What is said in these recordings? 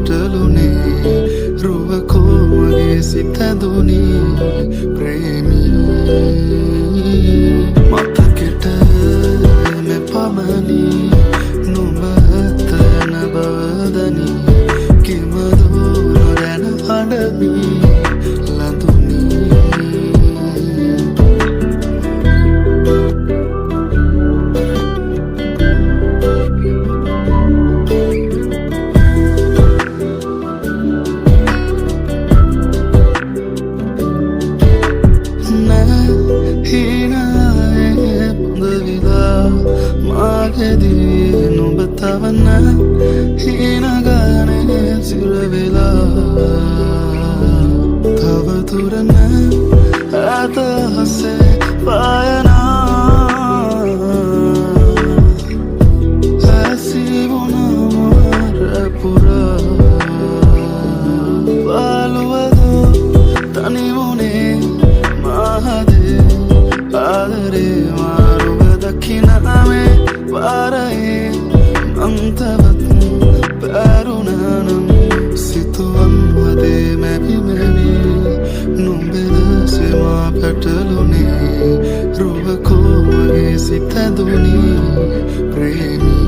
පැටලුනේ රුවකෝ මගේ සිත දුනී ප්‍රේමී මතකෙට මේ පමණි නුඹ තන බවදනි කිමදෝ නොදැන අඩමි නුඹ තවන්න හිනගානේ සිරවෙලා තවතුරන අතහසේ පායනා ඇසිවුණමරපුරා බලුවදෝ තනිවුණේ මහදේ ආදරේ මාරුව දකිනමේ පාරයේ අන්තවත් පැරුණනම් සිතුවන්වදේ මැවි මැවි නුඹෙද සෙමා පැටලුනේ රුවකෝ මගේ සිත දුනී ප්‍රේමී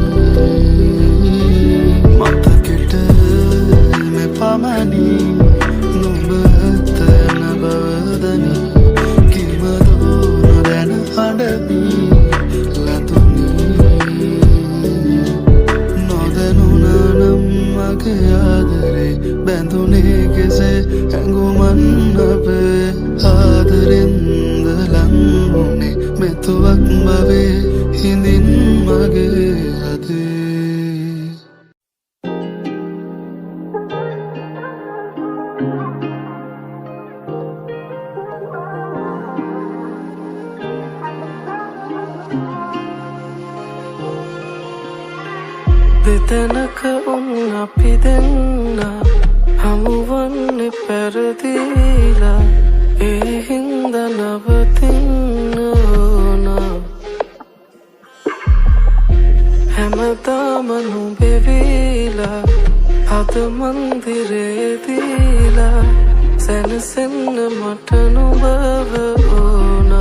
මතකෙට මේ පමණි නුඹ තන බවදනි කිමදෝ නොදැන අඩමි ආදරේ බැඳුනේ කෙසේ ඇඟුමන් අපේ ආදරෙන්ද ලංවුනේ මෙතුවක් බවේ හිඳින් මගේ හදේ දෙතැනක උන් අපි දෙන්න හමුවන්නේ පැරදිලා ඒ හින්දා නවතින්න ඕන හැමදාම නුඹෙවිලා අද මන්දිරේ දීලා සැනසෙන්න මට නුඹව ඕන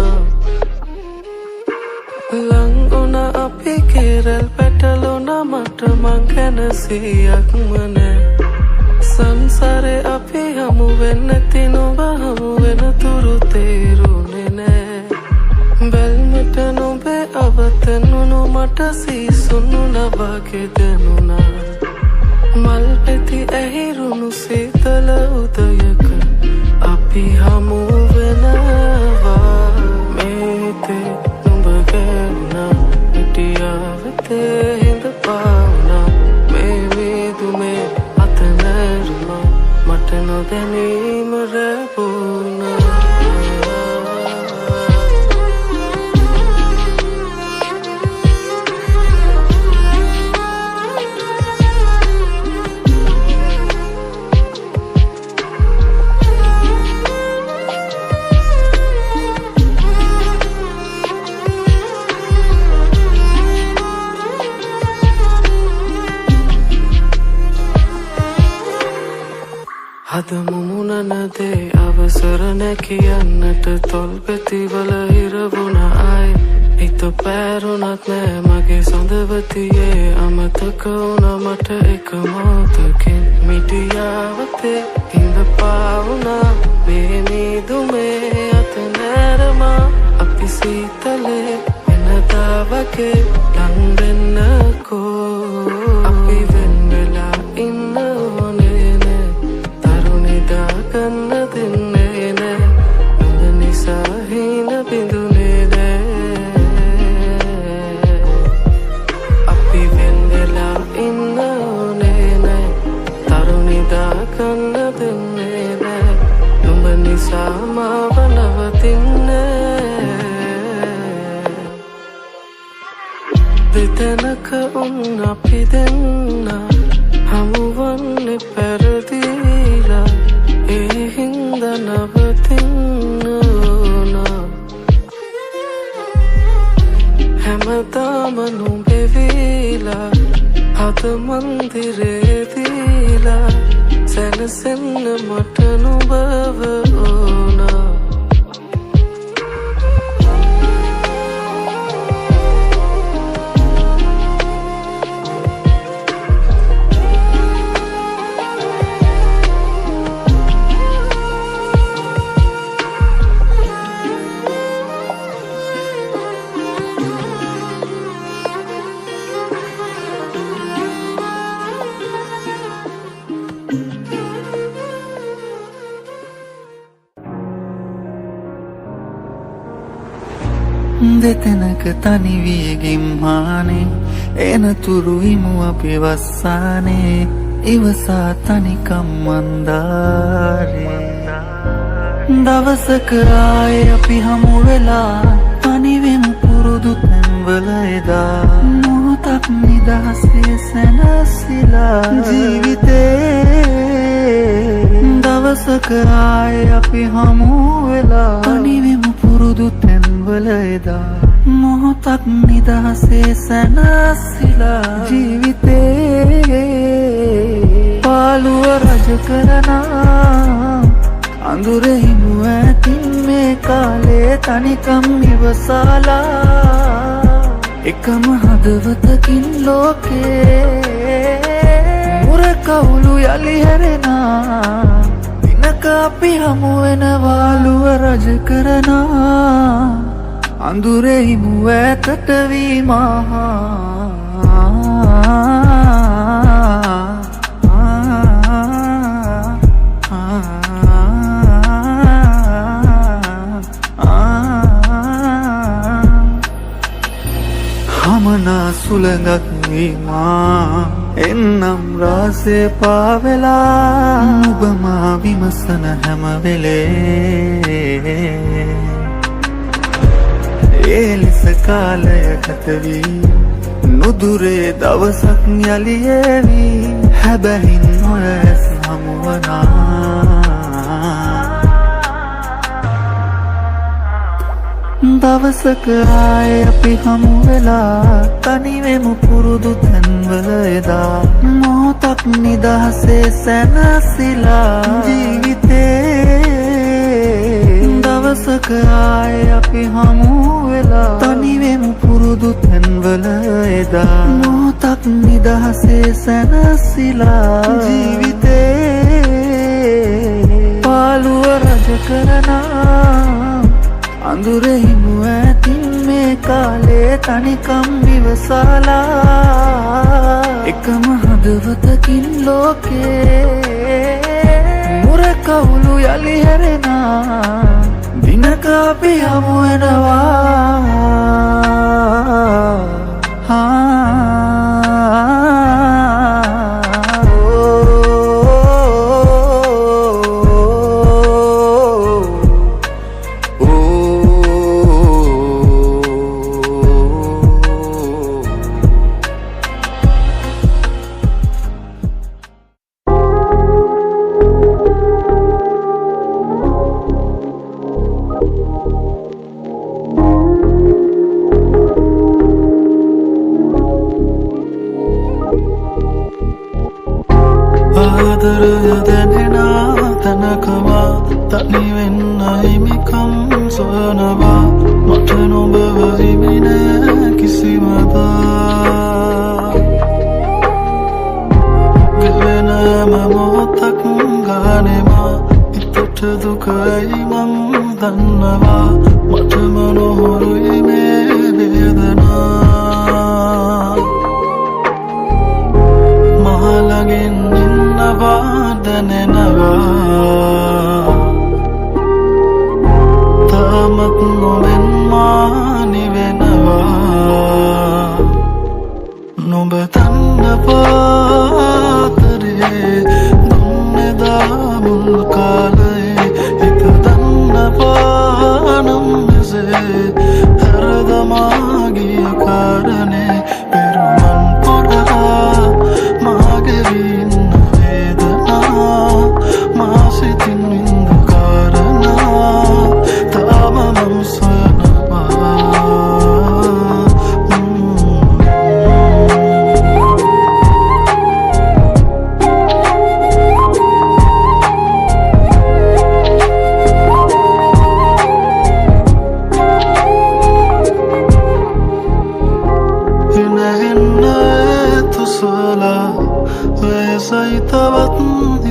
ලං වුණ අපි කෙරල් පැටලුණ මට මං ගැන සියක්ම නෑ සංසාරේ අපි හමු වෙන්න තිනුඹ හමු වෙන තුරු තේරුනේ නෑ බැල්මට නුඹේ අවතනුණු මට සීසුණුනා වගේ දැනුණා මල් පෙති ඇහිරුණු සීතල උදයක අපි හමු වෙනවා මේතේ නුඹ ගැන හිටියාවතේ හිඳ පාවුණා මේ වේදුමේ මට නොදැනීම රැවුණා අද මුමුණනදේ අවසර නැකියන්නට තොල්පෙතිවල හිරවුණ අය හිත පැරුණත් නෑ මගේ සොඳවතියේ අමතක වුණ මට එක මොහොතකින් මිටියාවතේ හිඳ පාවුණා මේ මීදුමේ අත නෑරමා අපි සීතලේ වෙනදා වගේ ලං වෙන්නකෝ අපි වෙන් වෙලා ඉන්න කන්න දෙන්නේ නෑ නුඹ නිසා හින බිඳුනේ නෑ අපි වෙන් වෙලා ඉන්න ඕනේ නෑ තරුණිදා කන්න දෙන්නේ නෑ නුඹ නිසා මාව නවතින්නේ දෙතැනක උන් අපි දෙන්න හමුවන්නේ පැරදිලා ඒ හින්දා නවතින්න ඕන හැමදාම නුඹෙවිලා අද මන්දිරේ දීලා සැනසෙන්න මට නුඹව ඕනා දෙතැනක තනි වී ගිම්හානේ එනතුරු හිමු අපි වස්සානේ ඉවසා තනිකම් මන්දාරේ දවසක ආයේ අපි හමු වෙලා තනිවෙමු පුරුදු තැන්වල එදා මොහොතක් නිදහසේ සැනසිලා ජීවිතේ දවසක ආයේ අපි හමු වෙලා තනිවෙමු පුරුදු තැන්වල එදා මොහොතක් නිදහසේ සැනසිලා ජීවිතේ පාළුව රජ කරනා අඳුරේ හිමු ඇතින් මේ කාලේ තනිකම් ඉවසලා එකම හදවතකින් ලෝකේ මුරකවුළු යලි හැරෙනා දිනක අපි හමු වෙනවාලුව රජ කරනා අඳුරේ හිමු ඇතට වී මහා හමනා සුළඟක් වීමා එන්නම් රාසේ පාවෙලා ඔබමා විමසන හැම වෙලේ ඒ ලෙස කාලය ගත වී නුදුරේ දවසක් යලි ඒවී හැබැහින් ඔය ඇස් හමුවනා දවසක ආයේ අපි හමු වෙලා තනිවෙමු පුරුදු තැන්වල එදා මොහොතක් නිදහසේ සැනසිලා ජීවිතේ දවසක ආයේ අපි හමු වෙලා තනිවෙමු පුරුදු තැන්වල එදා මොහොතක් නිදහසේ සැනසිලා ජීවිතේ පාළුව රජ කරනා අඳුරේ හිමු ඇතින් මේ කාලේ තනිකම් ඉවසලා එකම හදවතකින් ලෝකේ මුරකවුළු යලි හැරෙනා දිනක අපි හමු වෙනවා ආදරය දැනෙනා තැනකවා තනිවෙන්න හිමිකම් සොයනවා මට නොබව හිමිනෑ කිසිමදා ගෙවෙන හැම මොහොතක් ගානෙමා හිතට දුකයි මං දන්නවා මටම නොහොරුයි මේ වේදනා මහලගෙන් දැනෙනවා තාමත් නොවෙන් මානි වෙනවා නොබ තන්න පාතරේ දුන්නෙදා මුල් කාලයේ හිත දන්න පානම් මෙසේ හැරදමා ගිය කාරණේ පෙරුමන් පොඩා මාගෙවින්න වේදනා මාසිත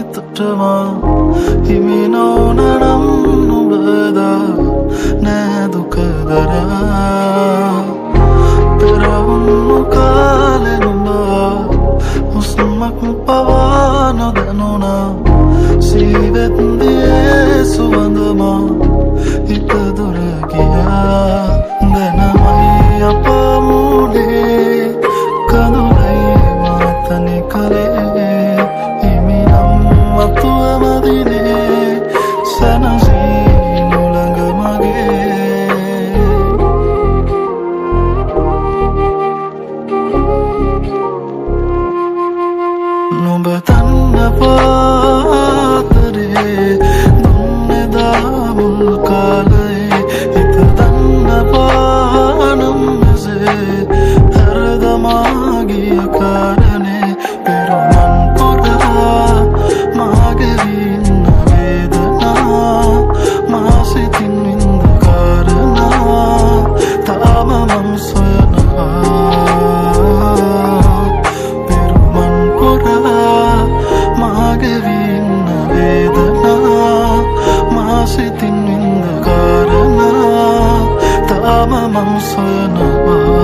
හිතටම හිමි නොනනම් නුඹදා නෑ දුක දරා පෙරවුණු කාලේ නුඹා හුස්මක් පවා නොදැනුණා සීවෙත්දියේ සුවඳම හිත දුර ගියා දැනමයි අප මුඩේ කඳුලයි මාතනි කලේ හිමිනම් මතුව මදිනේ සැනසී නුළඟ මගේ නුඹ තන්න පාතරේ දුන්නේදා මුල් කාලේ හිත දන්න පානම් මෙසේ හැරදමා ගිය කාරණේ පෙරමන් පොරා මාගේ වින්න වේදනා මා සිතින් වින්ද කාරණා තාම මං සොයනවා පෙරමන් පොරා මාගේ වින්න වේදනා මා සිතින් වින්ද කාරණා තාම මං සොයනවා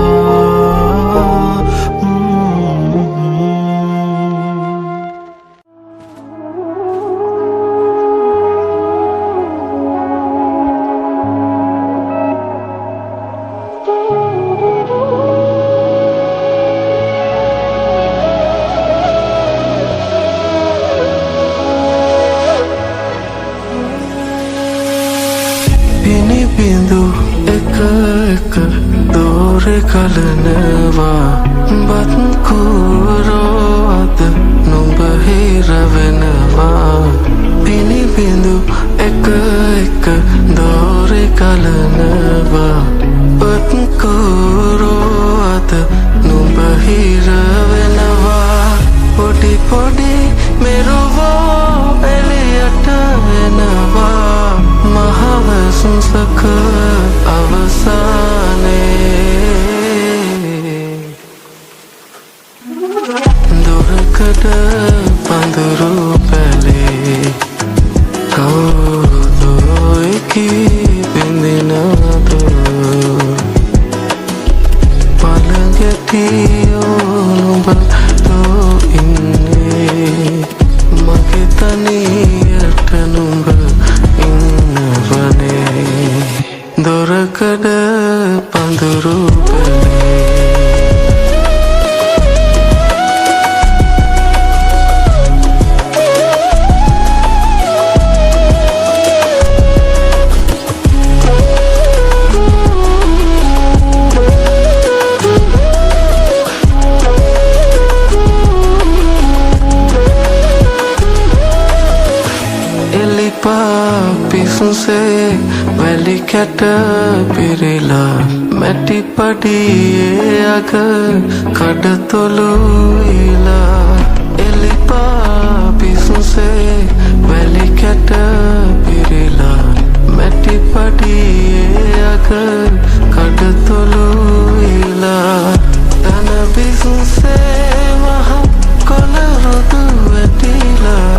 Bini bindu eka eka dore kalanava bat kurat numba hiravenava Bini bindu eka eka dore kalanava bat kurat numba hiravenava podi podi merova eliyata venava මහවසුන්සක අවසානයේ දොරකඩ පඳුරු පැලේ කවුදෝ එකී බින්දිනද පළඟැටියෝ නුඹ තෝ ඉන්නේ මගේ තනියට නුඹ දොරකඩ පඳුරු පැලේ පිසුසේ වැලි කැට පිරිලා මැටි පඩියේ අග කඩතොලු ඉලා එලිපා පිසුසේ වැලි කැට පිරිලා මැටි පඩියේ අග කඩතොලු ඉලා තන පිසුසේ මහ කොළ රොඩු වැටිලා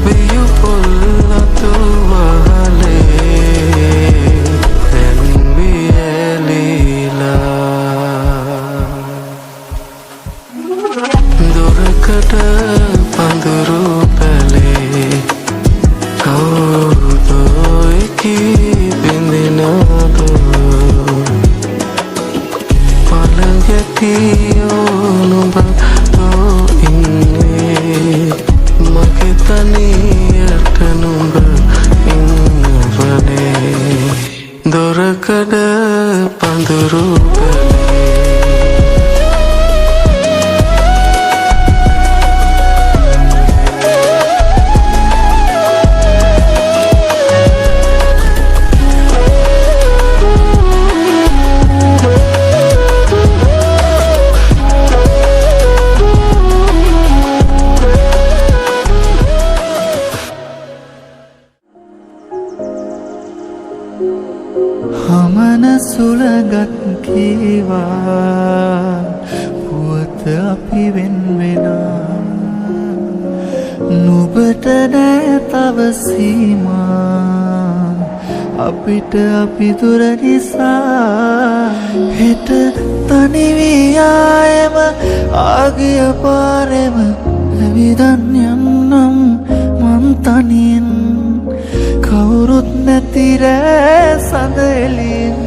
වියු පොල්ලතු වහලේ දැන් වියලීලා දොරකඩ පඳුරු පැලේ කවුදෝ එකී බින්දිනද පළඟැටියෝ නුඹ තෝ ඉන්නේ මගේ තනියට නුඹ ඉන්නවනේ දොරකඩ පඳුරු පැලේ हमन සුළඟක් කීවා පුවත අපි වෙන් වෙනා නුඹට සීමා අපිට අපි දුර නිසා හෙට තනිවී ආයෙම ආගිය පාරෙම ඇවිදන් යන්නම් මං තනියෙන් කවුරුත් නැති රෑ සඳ එළියෙන්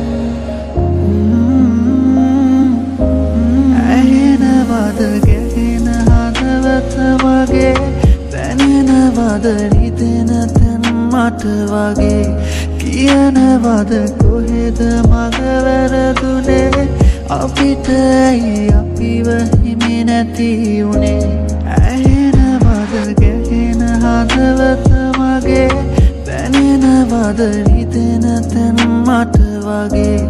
ඇහෙනවද ගැහෙන හදවත වගේ දැනෙනවද රිදෙන තැන් මට වගේ කියනවද කොහෙද මග වැරදුනේ අපිට ඇයි අපිව හිමි නැති උනේ ඇහෙනවද ගැහෙන හදවත වගේ දැනෙනවද රිදෙන තැන් මට වගේ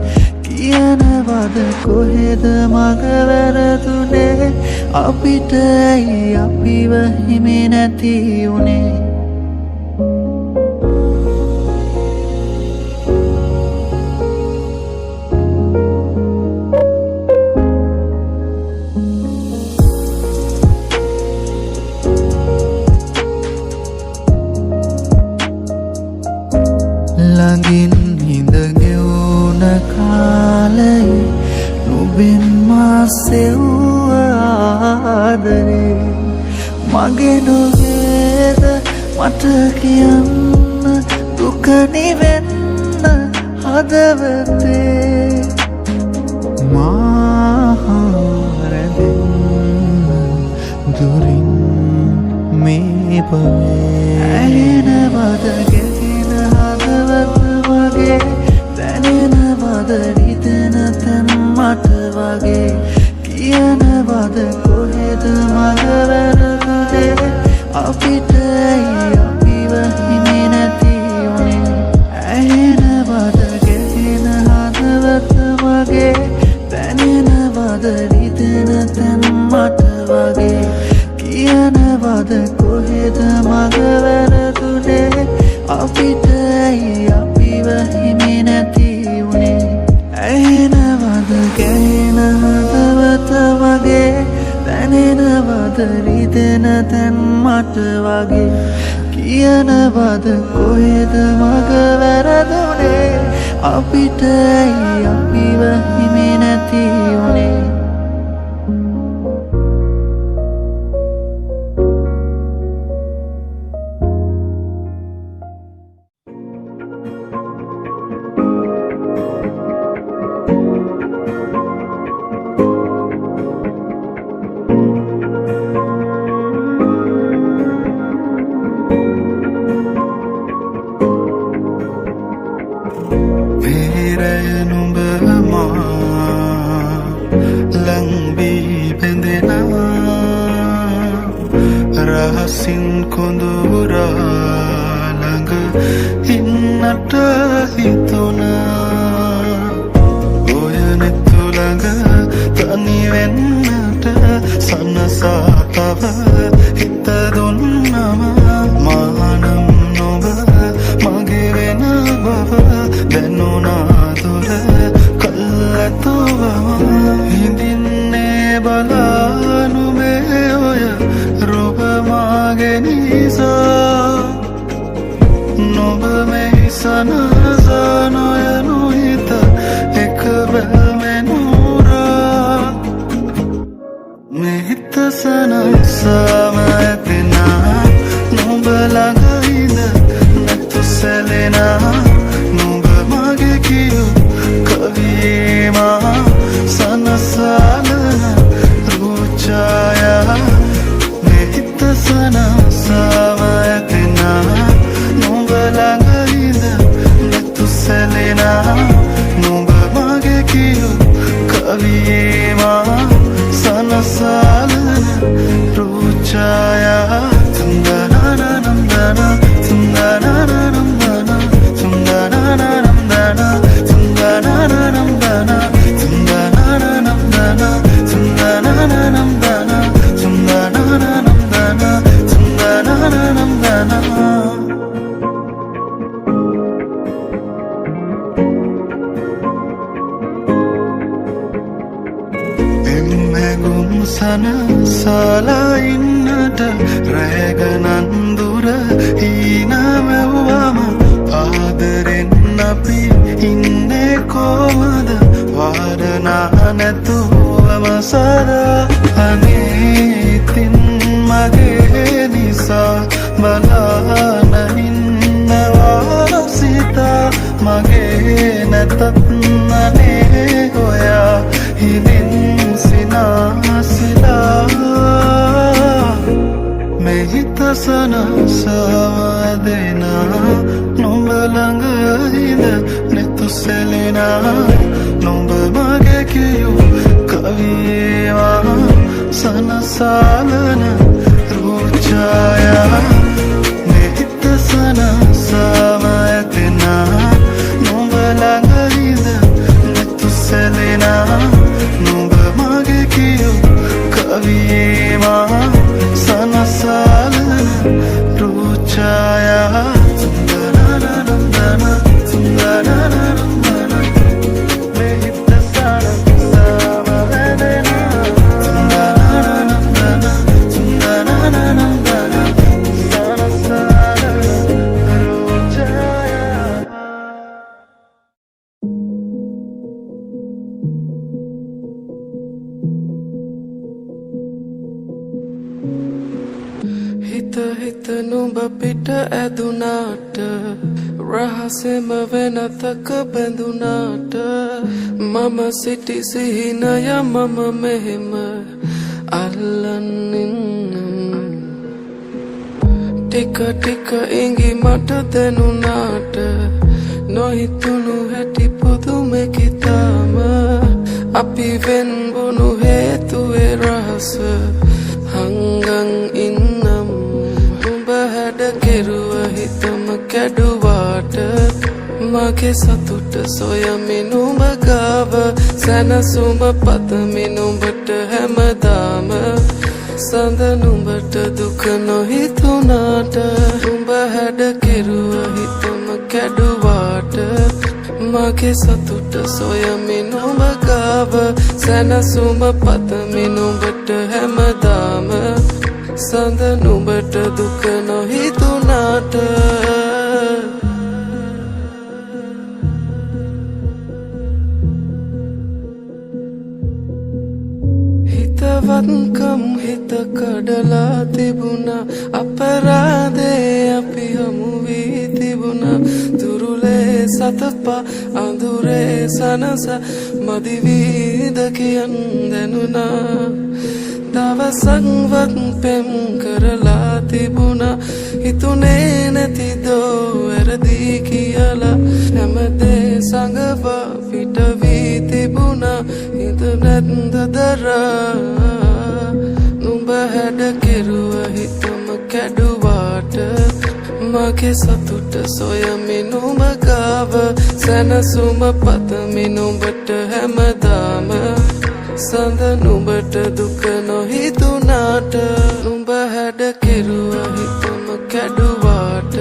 කියනවද කොහෙද මග වැරදුනේ අපිට ඇයි අපිව හිමි නැති උනේ ළඟින් හිඳ ගෙවුන කාලයේ නුඹෙන් මා සෙව්ව ආදරේ මගේ නොවේද මට කියන්න දුක නිවෙන්න හදවතේ මා රැඳෙන්න දුරින් මේ පවේ ඇහෙනවද ගැහෙන හදවත වගේ දැනෙනවද රිදෙන තැන් මට වගේ කියනවද කොහෙද මග වැරදුනේ අපිට ඇයි අපිව හිමි නැති උනේ ඇහෙනවද ගැහෙන හදවත වගේ දැනෙනවද රිදෙන තැන් මට වගේ කියනවද කොහෙද මග වැරදුනේ අපිට ඇයි අපිව හිමි නැති උනේ ඇහෙනවද ගැහෙන හදවත වගේ දැනෙනවද රිදෙන තැන් මට වගේ කියනවද කොහෙද මග වැරදුනේ අපිට ඇයි අපිව හිමි නැති උනේ රහසින් කොඳුරා ළඟ ඉන්නට හිතුණා ඔය නෙතු ළඟ තනි වෙන්නට සනසා තව හිත දුන්නම මානම් නොබ මගේ වෙන බව දැනුණා දුර කල්ැතුව හිඳින්නේ බලානු මේ ඔය රූප මාගේ නිසා නොබ මෙහි සනසා නොයනු හිත එක බැල්මෙනුරා මෙහිත සනසාම ඇතිනා නොබ ළඟ ඉඳ නැතු සැලෙනා නොබ මගේ කියු කවීමා සනසාලන රූචායා මෙහිත සනසාම ඇතිනා නොබ ළඟ ඉඳ නැතු සැලෙනා නොබ මගේ කියු කවීමා සනසාලන රූචායා තුන්දනනනම්දන තුන්දනනනම්දන තුන්දනනනම්දන තුන්දනනනම්දන තුන්දනනනම්දන තුන්දනනනම්දන තුන්දනනනම්දන තුන්දනනනම්දන සනසලා ඉන්නට රැගනන් දුර ඊනමෙව්වම ආදරෙන් අපි ඉන්නේ කොහමද වාරණා නැතුවම සදා අනේ ඉතින් මගේ නිසා බලාන ඉන්නවා සිතා මගේ නැතත් අනේ ඔයා හිමින් සිනාසිලා මෙහිත සනසවදෙනා නුඹ ළඟ ඉඳ නෙතු සෙලෙනා නුඹ මගේ කියූ කවියේවා සනසාලන රූචායා මෙහිත සනසවදෙනා නුඹ ළඟ ඉඳ නෙතු සෙලෙනා නුඹ මගේ කියූ කවියේවා සනසාලන රූචායා හිත නුඹ පිට ඇදුනාට රහසෙම වෙනතක බැඳුනාට මම සිටි සිහිනය මම මෙහෙම අල්ලන්නින් ටික ටික ඉඟි මට දැනුනාට නොහිතුණු හැටි පුදුමෙකි තාම අපි වෙන්වුණු හේතුවේ රහස හංගන් ඉන්නම් උඹ හැඩ කෙරුව හිතම කැඩුවාට මගේ සතුට සොයමින් උඹ ගාව සැනසුම පතමින් උඹට හැමදාම සඳ නුඹට දුක නොහිතුනාට උඹ හැඩ කෙරුව හිතම කැඩුවාට මගේ සතුට සොයමින් උඹ ගාව සැනසුම පතමින් උඹට හැමදාම සඳ නුඹට දුක නොහිතුනාට හිතවත්කම් හිත කඩලා තිබුණා අපරාධේ අපි හමු වී තිබුණා දුරුලේ සතපා අඳුරේ සනස මදි වීද කියන් දැනුණා දවසක්වත් පෙම් කරලා තිබුණා හිතුනේ නැති දෝ වැරදි කියලා හැමදේ සංගවා පිට වී තිබුණා හිත නැත්ද දරා නුඹ හැඩ කෙරුව හිතම කැඩුවාට මගේ සතුට සොයමින් උඹ ගාව සැනසුම පතමින් උඹට හැමදාම සඳ නුඹට දුක නොහිතුනාට නුඹ හැඩ කෙරුව හිතම කැඩුවාට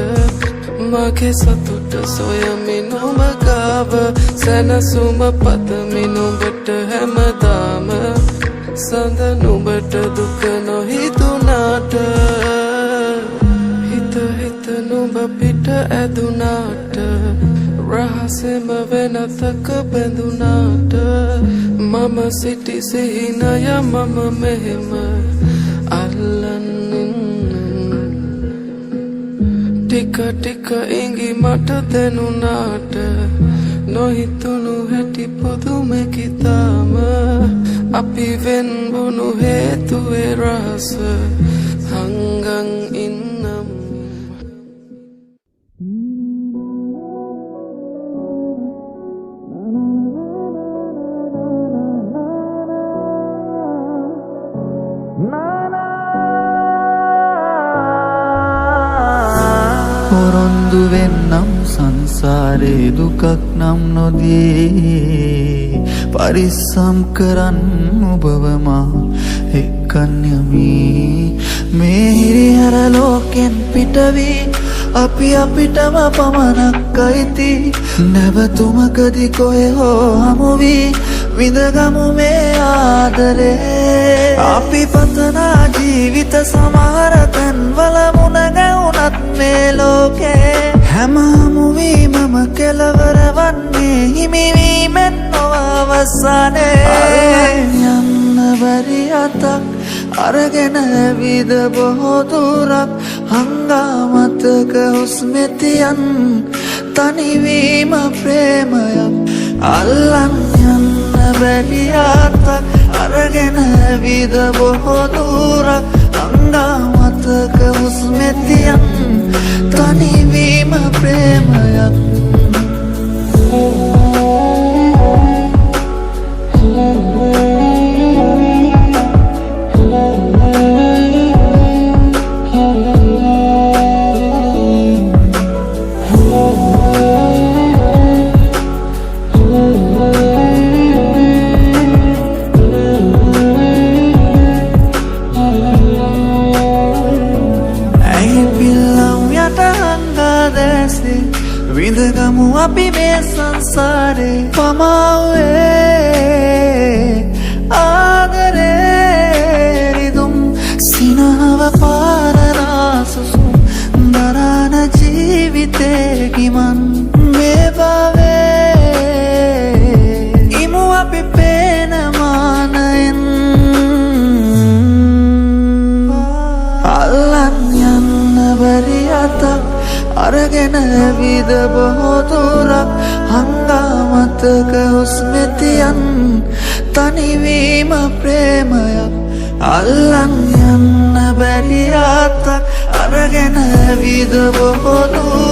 මගේ සතුට සොයමින් උඹ ගාව සැනසුම පතමින් උඹට හැමදාම සඳ නුඹට දුක නොහිතුනාට හිත නුඹ පිට ඇදුනාට රහසෙම වෙනතක බැඳුනාට මම සිටි සිහිනය මම මෙහෙම අල්ලන්නින් ටික ටික ඉඟි මට දැනුනාට නොහිතුණු හැටි පුදුමෙකි තාම අපි වෙන්වුණු හේතුවේ රහස හංගන් ඉන්නම් පොරොන්දු වෙන්නම් සංසාරේ දුකක් නම් නොදී පරිස්සම් කරන්න ඔබවමා එක්කන් යමි මේ හිරිහැර ලෝකෙන් පිටවී අපි අපිටම පමණක් අයිති නැවතුමකදි කොහෙ හෝ හමුවී විඳගමු මේ ආදරේ අපි පතනා ජීවිත සමහර තැන්වල මුණ ගැවුනත් මේ ලෝකේ හැම හමුවීමම කෙලවර වන්නේ හිමිවීමෙන් නොව අවසානයේ යන්න බැරි අතක් අරගෙන ඇවිද බොහෝ දුරක් හංගාමතක හුස්මෙතියන් තනිවීම ප්‍රේමයක් අල්ලන් යන්න බැරි අතක් අරගෙන ඇවිද බොහෝ දුරක් හංගාමතක හුස්මෙතියන් තනිවීම ප්‍රේමයක් විඳගමු අපි මේ සංසාරේ පමාවේ ආදරේ රිදුම් සිනහව පාරනාසුසුම් දරාන ජීවිතේ ගිමන් මේ භවයේ ඉමු අපි පේන මානයෙන් අල්ලන් යන්න බැරි අතක් අරගෙන ඇවිද බොහෝ දුරක් හංගාමතක හුස්මෙතියන් තනිවීම ප්‍රේමයක් අල්ලන් යන්න බැරි අතක් අරගෙන ඇවිද බොහෝ දුරක්